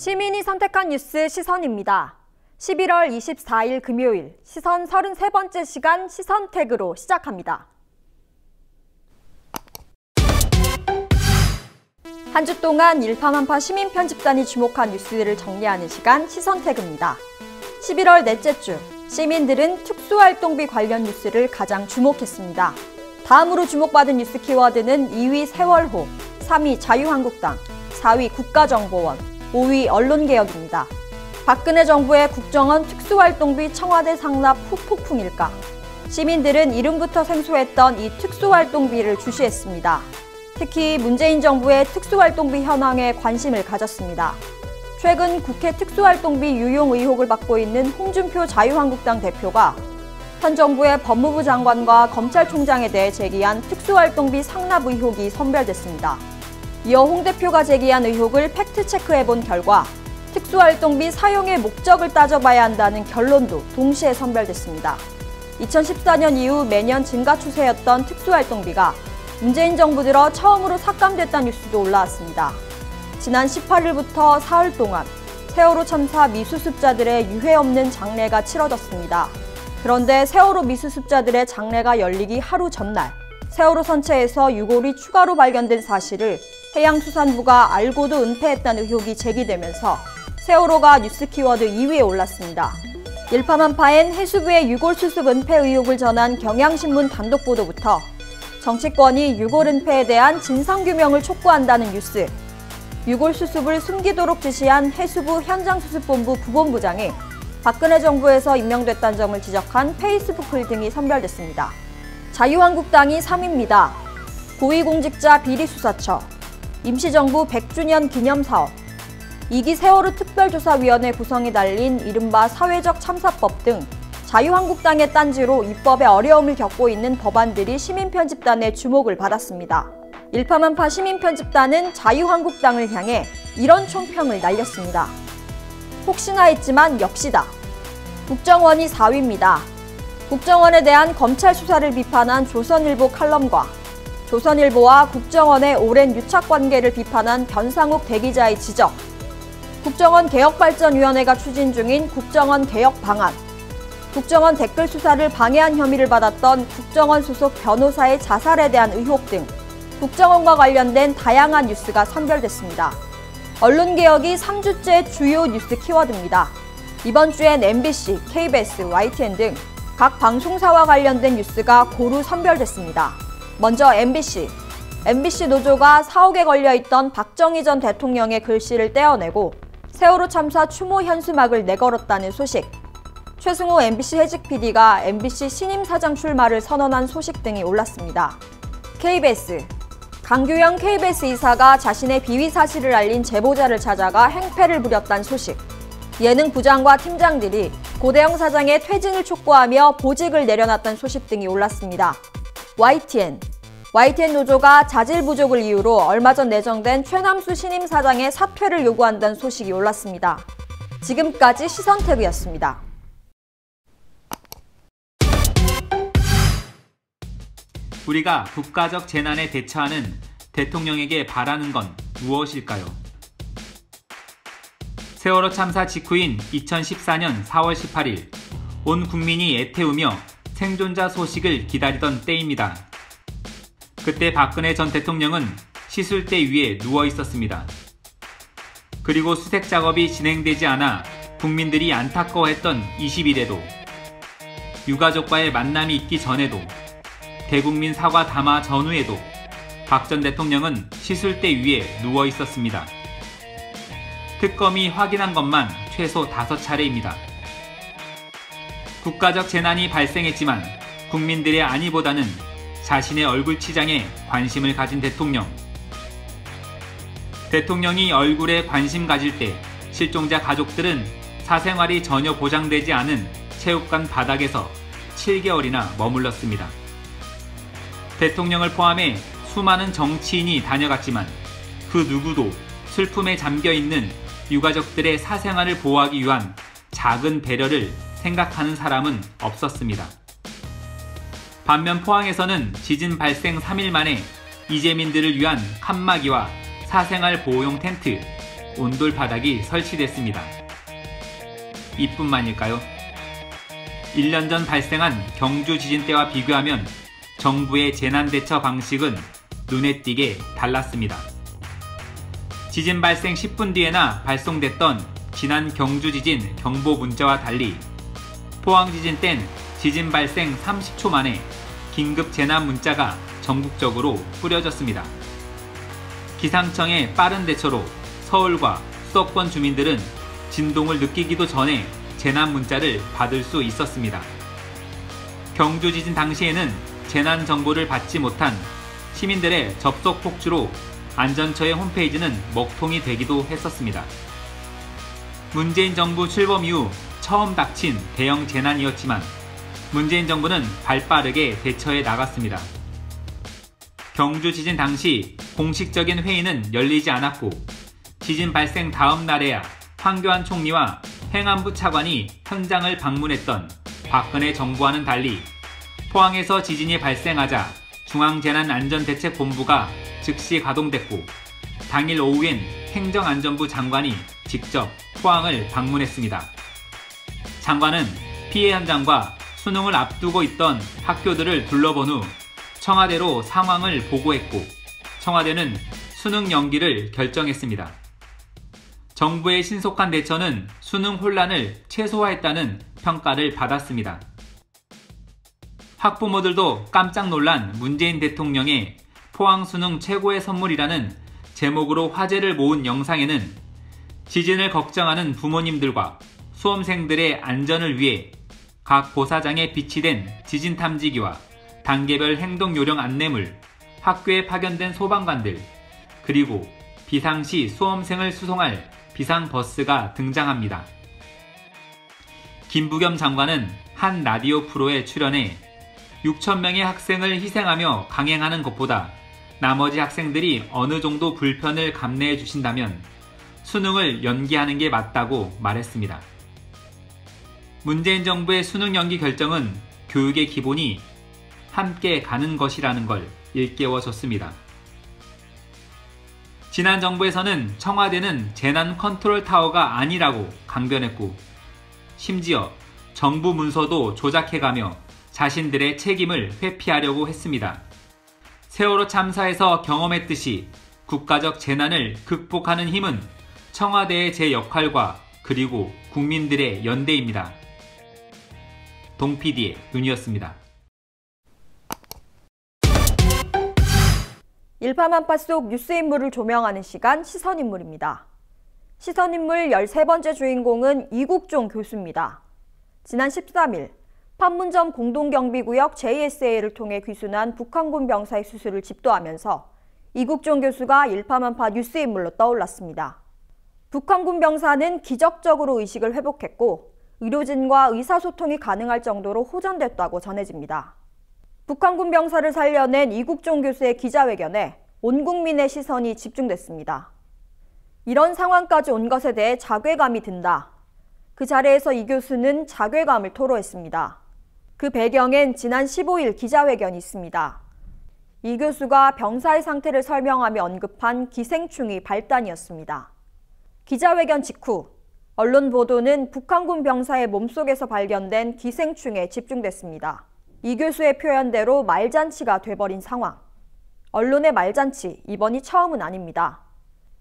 시민이 선택한 뉴스 시선입니다. 11월 24일 금요일 시선 33번째 시간 시선택으로 시작합니다. 한 주 동안 일파만파 시민편집단이 주목한 뉴스들을 정리하는 시간 시선택입니다. 11월 넷째 주, 시민들은 특수활동비 관련 뉴스를 가장 주목했습니다. 다음으로 주목받은 뉴스 키워드는 2위 세월호, 3위 자유한국당, 4위 국가정보원, 5위 언론개혁입니다. 박근혜 정부의 국정원 특수활동비 청와대 상납 후폭풍일까? 시민들은 이름부터 생소했던 이 특수활동비를 주시했습니다. 특히 문재인 정부의 특수활동비 현황에 관심을 가졌습니다. 최근 국회 특수활동비 유용 의혹을 받고 있는 홍준표 자유한국당 대표가 현 정부의 법무부 장관과 검찰총장에 대해 제기한 특수활동비 상납 의혹이 선별됐습니다. 이어 홍 대표가 제기한 의혹을 팩트체크해본 결과 특수활동비 사용의 목적을 따져봐야 한다는 결론도 동시에 선별됐습니다. 2014년 이후 매년 증가 추세였던 특수활동비가 문재인 정부 들어 처음으로 삭감됐다는 뉴스도 올라왔습니다. 지난 18일부터 사흘 동안 세월호 참사 미수습자들의 유해 없는 장례가 치러졌습니다. 그런데 세월호 미수습자들의 장례가 열리기 하루 전날 세월호 선체에서 유골이 추가로 발견된 사실을 해양수산부가 알고도 은폐했다는 의혹이 제기되면서 세월호가 뉴스 키워드 2위에 올랐습니다. 일파만파엔 해수부의 유골 수습 은폐 의혹을 전한 경향신문 단독 보도부터 정치권이 유골 은폐에 대한 진상규명을 촉구한다는 뉴스, 유골 수습을 숨기도록 지시한 해수부 현장수습본부 부본부장이 박근혜 정부에서 임명됐다는 점을 지적한 페이스북 글 등이 선별됐습니다. 자유한국당이 3위입니다. 고위공직자 비리수사처, 임시정부 100주년 기념사업, 2기 세월호 특별조사위원회 구성이 달린 이른바 사회적 참사법 등 자유한국당의 딴지로 입법에 어려움을 겪고 있는 법안들이 시민편집단의 주목을 받았습니다. 일파만파 시민편집단은 자유한국당을 향해 이런 총평을 날렸습니다. 혹시나 했지만 역시다. 국정원이 4위입니다. 국정원에 대한 검찰 수사를 비판한 조선일보 칼럼과 조선일보와 국정원의 오랜 유착관계를 비판한 변상욱 대기자의 지적, 국정원 개혁발전위원회가 추진 중인 국정원 개혁 방안, 국정원 댓글 수사를 방해한 혐의를 받았던 국정원 소속 변호사의 자살에 대한 의혹 등 국정원과 관련된 다양한 뉴스가 선별됐습니다. 언론개혁이 3주째 주요 뉴스 키워드입니다. 이번 주엔 MBC, KBS, YTN 등 각 방송사와 관련된 뉴스가 고루 선별됐습니다. 먼저 MBC 노조가 사옥에 걸려있던 박정희 전 대통령의 글씨를 떼어내고 세월호 참사 추모 현수막을 내걸었다는 소식, 최승호 MBC 해직 PD가 MBC 신임 사장 출마를 선언한 소식 등이 올랐습니다. KBS 강규영 KBS 이사가 자신의 비위 사실을 알린 제보자를 찾아가 행패를 부렸다는 소식, 예능 부장과 팀장들이 고대영 사장의 퇴진을 촉구하며 보직을 내려놨다는 소식 등이 올랐습니다. YTN 노조가 자질 부족을 이유로 얼마 전 내정된 최남수 신임 사장의 사퇴를 요구한다는 소식이 올랐습니다. 지금까지 시선택이었습니다. 우리가 국가적 재난에 대처하는 대통령에게 바라는 건 무엇일까요? 세월호 참사 직후인 2014년 4월 18일, 온 국민이 애태우며 생존자 소식을 기다리던 때입니다. 그때 박근혜 전 대통령은 시술대 위에 누워 있었습니다. 그리고 수색 작업이 진행되지 않아 국민들이 안타까워했던 20일에도, 유가족과의 만남이 있기 전에도, 대국민 사과 담화 전후에도 박 전 대통령은 시술대 위에 누워 있었습니다. 특검이 확인한 것만 최소 5차례입니다. 국가적 재난이 발생했지만 국민들의 안위보다는 자신의 얼굴 치장에 관심을 가진 대통령. 대통령이 얼굴에 관심 가질 때 실종자 가족들은 사생활이 전혀 보장되지 않은 체육관 바닥에서 7개월이나 머물렀습니다. 대통령을 포함해 수많은 정치인이 다녀갔지만 그 누구도 슬픔에 잠겨있는 유가족들의 사생활을 보호하기 위한 작은 배려를 생각하는 사람은 없었습니다. 반면 포항에서는 지진 발생 3일 만에 이재민들을 위한 칸막이와 사생활 보호용 텐트, 온돌 바닥이 설치됐습니다. 이뿐만일까요? 1년 전 발생한 경주 지진 때와 비교하면 정부의 재난대처 방식은 눈에 띄게 달랐습니다. 지진 발생 10분 뒤에나 발송됐던 지난 경주 지진 경보 문자와 달리 포항 지진 땐 지진 발생 30초 만에 긴급 재난 문자가 전국적으로 뿌려졌습니다. 기상청의 빠른 대처로 서울과 수도권 주민들은 진동을 느끼기도 전에 재난 문자를 받을 수 있었습니다. 경주 지진 당시에는 재난 정보를 받지 못한 시민들의 접속 폭주로 안전처의 홈페이지는 먹통이 되기도 했었습니다. 문재인 정부 출범 이후 처음 닥친 대형 재난이었지만 문재인 정부는 발빠르게 대처해 나갔습니다. 경주 지진 당시 공식적인 회의는 열리지 않았고 지진 발생 다음 날에야 황교안 총리와 행안부 차관이 현장을 방문했던 박근혜 정부와는 달리 포항에서 지진이 발생하자 중앙재난안전대책본부가 즉시 가동됐고 당일 오후엔 행정안전부 장관이 직접 포항을 방문했습니다. 장관은 피해 현장과 수능을 앞두고 있던 학교들을 둘러본 후 청와대로 상황을 보고했고 청와대는 수능 연기를 결정했습니다. 정부의 신속한 대처는 수능 혼란을 최소화했다는 평가를 받았습니다. 학부모들도 깜짝 놀란 문재인 대통령의 포항 수능 최고의 선물이라는 제목으로 화제를 모은 영상에는 지진을 걱정하는 부모님들과 수험생들의 안전을 위해 각 고사장에 비치된 지진 탐지기와 단계별 행동 요령 안내물, 학교에 파견된 소방관들, 그리고 비상시 수험생을 수송할 비상버스가 등장합니다. 김부겸 장관은 한 라디오 프로에 출연해 6,000명의 학생을 희생하며 강행하는 것보다 나머지 학생들이 어느 정도 불편을 감내해 주신다면 수능을 연기하는 게 맞다고 말했습니다. 문재인 정부의 수능 연기 결정은 교육의 기본이 함께 가는 것이라는 걸 일깨워줬습니다. 지난 정부에서는 청와대는 재난 컨트롤 타워가 아니라고 강변했고 심지어 정부 문서도 조작해가며 자신들의 책임을 회피하려고 했습니다. 세월호 참사에서 경험했듯이 국가적 재난을 극복하는 힘은 청와대의 제 역할과 그리고 국민들의 연대입니다. 동PD의 눈이었습니다. 일파만파 속 뉴스 인물을 조명하는 시간 시선인물입니다. 시선인물 13번째 주인공은 이국종 교수입니다. 지난 13일 판문점 공동경비구역 JSA를 통해 귀순한 북한군 병사의 수술을 집도하면서 이국종 교수가 일파만파 뉴스 인물로 떠올랐습니다. 북한군 병사는 기적적으로 의식을 회복했고 의료진과 의사소통이 가능할 정도로 호전됐다고 전해집니다. 북한군 병사를 살려낸 이국종 교수의 기자회견에 온 국민의 시선이 집중됐습니다. 이런 상황까지 온 것에 대해 자괴감이 든다. 그 자리에서 이 교수는 자괴감을 토로했습니다. 그 배경엔 지난 15일 기자회견이 있습니다. 이 교수가 병사의 상태를 설명하며 언급한 기생충의 발단이었습니다. 기자회견 직후 언론 보도는 북한군 병사의 몸속에서 발견된 기생충에 집중됐습니다. 이 교수의 표현대로 말잔치가 돼버린 상황. 언론의 말잔치, 이번이 처음은 아닙니다.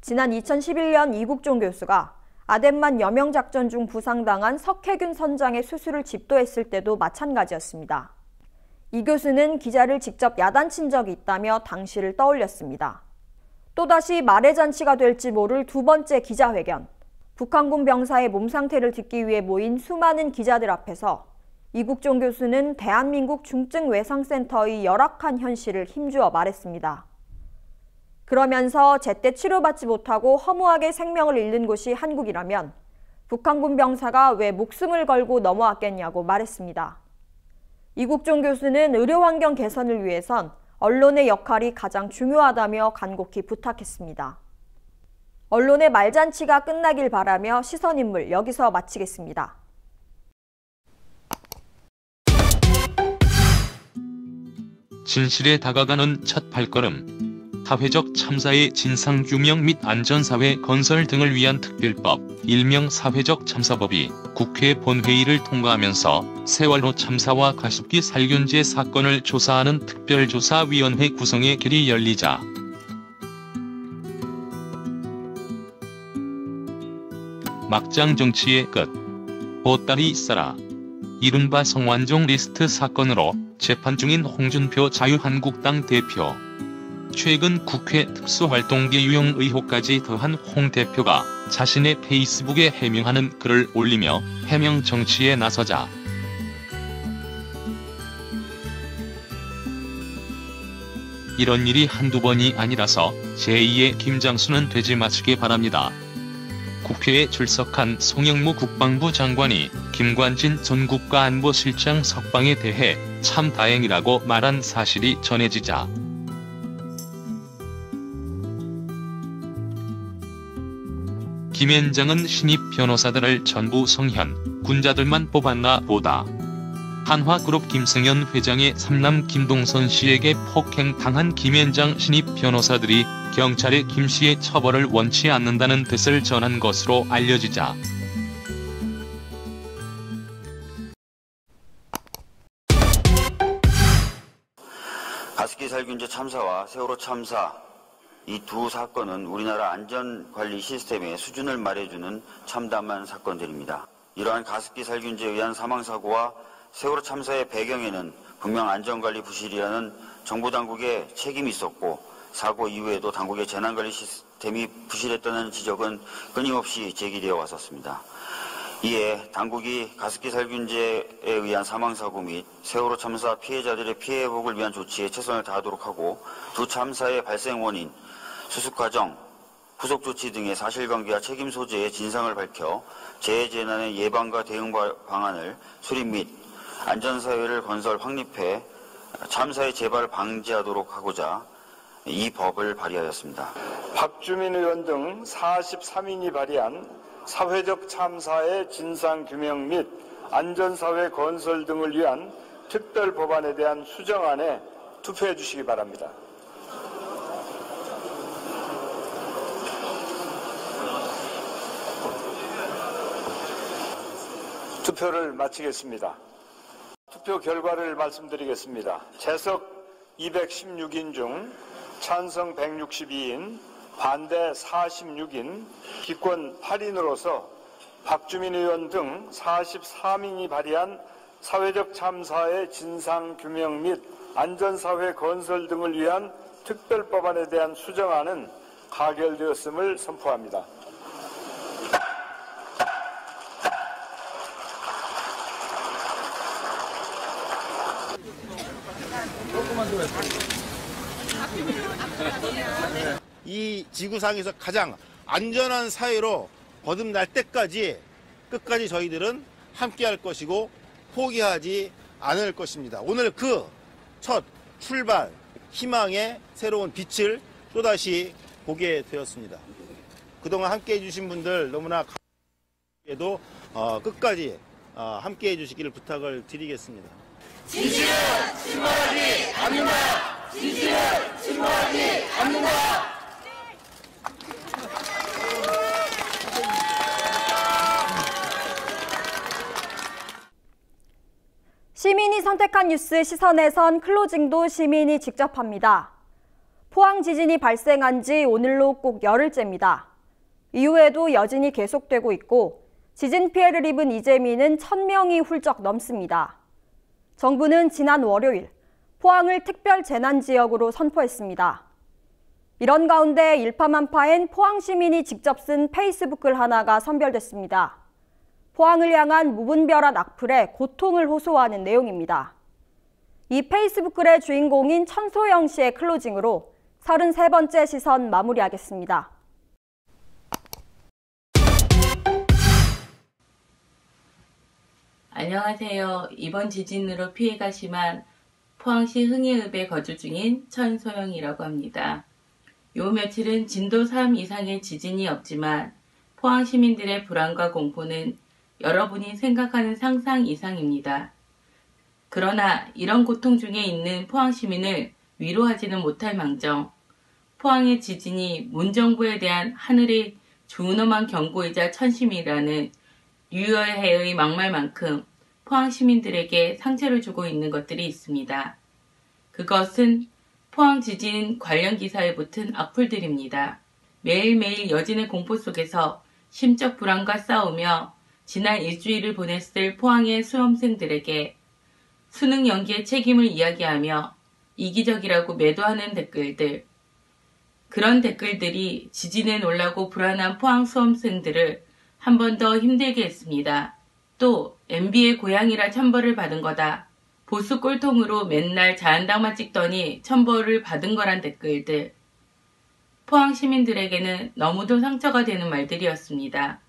지난 2011년 이국종 교수가 아덴만 여명작전 중 부상당한 석해균 선장의 수술을 집도했을 때도 마찬가지였습니다. 이 교수는 기자를 직접 야단친 적이 있다며 당시를 떠올렸습니다. 또다시 말의 잔치가 될지 모를 두 번째 기자회견. 북한군 병사의 몸 상태를 듣기 위해 모인 수많은 기자들 앞에서 이국종 교수는 대한민국 중증외상센터의 열악한 현실을 힘주어 말했습니다. 그러면서 제때 치료받지 못하고 허무하게 생명을 잃는 곳이 한국이라면 북한군 병사가 왜 목숨을 걸고 넘어왔겠냐고 말했습니다. 이국종 교수는 의료 환경 개선을 위해선 언론의 역할이 가장 중요하다며 간곡히 부탁했습니다. 언론의 말잔치가 끝나길 바라며 시선인물 여기서 마치겠습니다. 진실에 다가가는 첫 발걸음. 사회적 참사의 진상규명 및 안전사회 건설 등을 위한 특별법, 일명 사회적 참사법이 국회 본회의를 통과하면서 세월호 참사와 가습기 살균제 사건을 조사하는 특별조사위원회 구성의 길이 열리자 막장 정치의 끝. 보따리 싸라. 이른바 성완종 리스트 사건으로 재판 중인 홍준표 자유한국당 대표. 최근 국회 특수활동비 유용 의혹까지 더한 홍 대표가 자신의 페이스북에 해명하는 글을 올리며 해명 정치에 나서자 이런 일이 한두 번이 아니라서 제2의 김장수는 되지 마시기 바랍니다. 국회에 출석한 송영무 국방부 장관이 김관진 전 국가안보실장 석방에 대해 참 다행이라고 말한 사실이 전해지자 김앤장은 신입 변호사들을 전부 성현, 군자들만 뽑았나 보다. 한화그룹 김승현 회장의 삼남 김동선 씨에게 폭행당한 김앤장 신입 변호사들이 경찰의 김 씨의 처벌을 원치 않는다는 뜻을 전한 것으로 알려지자 가습기 살균제 참사와 세월호 참사 이 두 사건은 우리나라 안전관리 시스템의 수준을 말해주는 참담한 사건들입니다. 이러한 가습기 살균제에 의한 사망사고와 세월호 참사의 배경에는 분명 안전관리 부실이라는 정부 당국의 책임이 있었고 사고 이후에도 당국의 재난관리 시스템이 부실했다는 지적은 끊임없이 제기되어 왔었습니다. 이에 당국이 가습기 살균제에 의한 사망사고 및 세월호 참사 피해자들의 피해 회복을 위한 조치에 최선을 다하도록 하고 두 참사의 발생 원인, 수습 과정, 후속 조치 등의 사실관계와 책임 소재의 진상을 밝혀 재해재난의 예방과 대응 방안을 수립 및 안전사회를 건설 확립해 참사의 재발을 방지하도록 하고자 이 법을 발의하였습니다. 박주민 의원 등 43인이 발의한 사회적 참사의 진상규명 및 안전사회 건설 등을 위한 특별법안에 대한 수정안에 투표해 주시기 바랍니다. 투표를 마치겠습니다. 투표 결과를 말씀드리겠습니다. 재석 216인 중 찬성 162인, 반대 46인, 기권 8인으로서 박주민 의원 등 43인이 발의한 사회적 참사의 진상규명 및 안전사회 건설 등을 위한 특별법안에 대한 수정안은 가결되었음을 선포합니다. 이 지구상에서 가장 안전한 사회로 거듭날 때까지 끝까지 저희들은 함께할 것이고 포기하지 않을 것입니다. 오늘 그 첫 출발, 희망의 새로운 빛을 또다시 보게 되었습니다. 그동안 함께해 주신 분들 너무나 감사해도 끝까지 함께해 주시기를 부탁을 드리겠습니다. 진실은 침몰하지 않는다. 진실은 침몰하지 않는다. 시민이 선택한 뉴스 시선에선 클로징도 시민이 직접 합니다. 포항 지진이 발생한 지 오늘로 꼭 열흘째입니다. 이후에도 여진이 계속되고 있고 지진 피해를 입은 이재민은 1000명이 훌쩍 넘습니다. 정부는 지난 월요일 포항을 특별 재난지역으로 선포했습니다. 이런 가운데 일파만파엔 포항 시민이 직접 쓴 페이스북 글 하나가 선별됐습니다. 포항을 향한 무분별한 악플에 고통을 호소하는 내용입니다. 이 페이스북 글의 주인공인 천소영 씨의 클로징으로 33번째 시선 마무리하겠습니다. 안녕하세요. 이번 지진으로 피해가 심한 포항시 흥해읍에 거주 중인 천소영이라고 합니다. 요 며칠은 진도 3 이상의 지진이 없지만 포항 시민들의 불안과 공포는 여러분이 생각하는 상상 이상입니다. 그러나 이런 고통 중에 있는 포항 시민을 위로하지는 못할 망정 포항의 지진이 문정부에 대한 하늘의 준엄한 경고이자 천심이라는 유혈해의 막말만큼 포항 시민들에게 상처를 주고 있는 것들이 있습니다. 그것은 포항 지진 관련 기사에 붙은 악플들입니다. 매일매일 여진의 공포 속에서 심적 불안과 싸우며 지난 일주일을 보냈을 포항의 수험생들에게 수능 연기의 책임을 이야기하며 이기적이라고 매도하는 댓글들. 그런 댓글들이 지진에 놀라고 불안한 포항 수험생들을 한 번 더 힘들게 했습니다. 또 MB의 고향이라 천벌을 받은 거다. 보수 꼴통으로 맨날 자한당만 찍더니 천벌을 받은 거란 댓글들. 포항 시민들에게는 너무도 상처가 되는 말들이었습니다.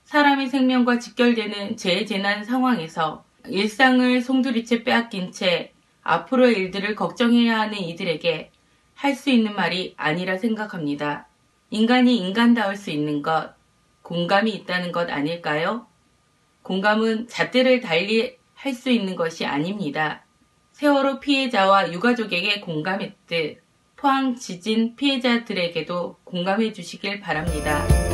사람의 생명과 직결되는 재난 상황에서 일상을 송두리째 빼앗긴 채 앞으로의 일들을 걱정해야 하는 이들에게 할 수 있는 말이 아니라 생각합니다. 인간이 인간다울 수 있는 것, 공감이 있다는 것 아닐까요? 공감은 잣대를 달리 할 수 있는 것이 아닙니다. 세월호 피해자와 유가족에게 공감했듯 포항 지진 피해자들에게도 공감해 주시길 바랍니다.